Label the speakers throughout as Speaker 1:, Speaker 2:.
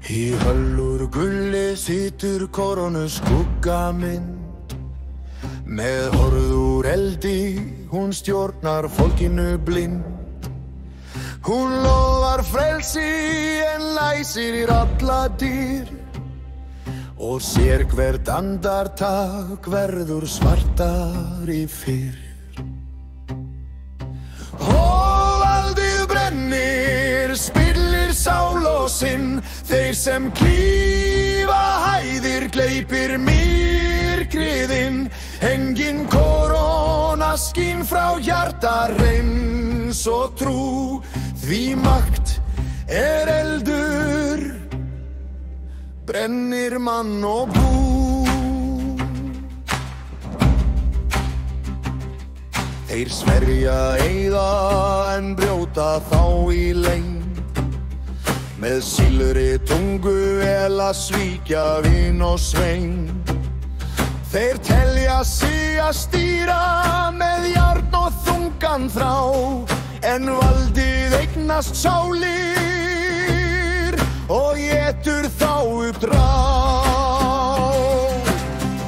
Speaker 1: Í höllur gulli situr koronu skugga minn. Með horfð úr eldi, hún stjórnar fólkinu blind. Hún lofar frelsi en læsir alla dyr. Og sér hvert andartak verður svartari fyrr. Hóvaldið brennir, spillir sál og sinn. Þeir sem klífa hæðir gleypir myrkriðinn. Engin korona skín frá hjarta reins og trú. Því makt eldur, brennir mann og bú. Þeir sverja eyða en brjóta þá í leynd. Með silfri tungu að svíkja vin og svein. Þeir telja sig að stýra með járn og þungan þrá. En valdið eignast sálir og étur þá upp drá.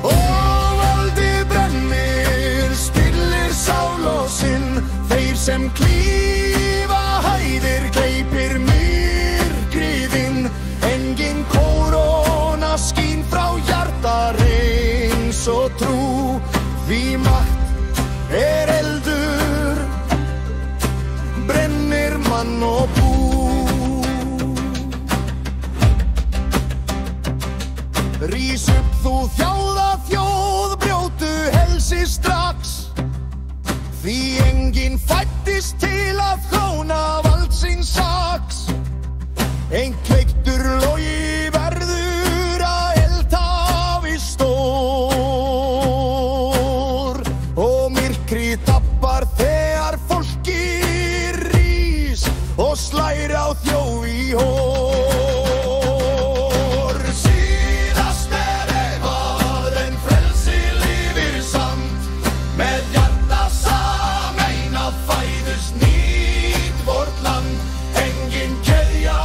Speaker 1: Og valdið brennir, spillir sál og sinn. Þeir sem klífa hæðir gleypir myrkriðinn. Engin korona skín frá hjarta reins og trú. Því makt eldur, brennir mann og bú. Rís upp þú þjáða þjóð, brjótu helsi strax. Því enginn fæddist til að þróna vald síns saks. Ein kveiktur logi verður að eldhafi stór. Og myrkrið tappar þegar fólki rís og slær á þjóð í hór. Síðast eitthvað en frelsi lifir samt. Með hjarta sameinað fæðist nýtt vort land. Engin keðja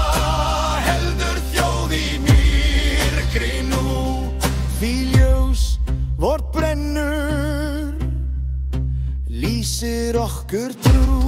Speaker 1: heldur þjóð í myrkri nú. Því ljós vort brennur, lýsir okkur trú.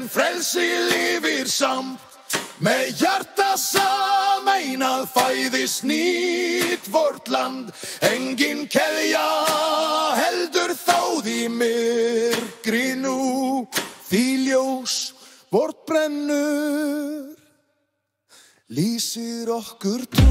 Speaker 1: Frelsi lifir samt. Með hjarta sameinað fæðist nýtt vort land. Engin keðja heldur þáð í myrkri nú. Því ljós vort brennur, lýsir okkur trú.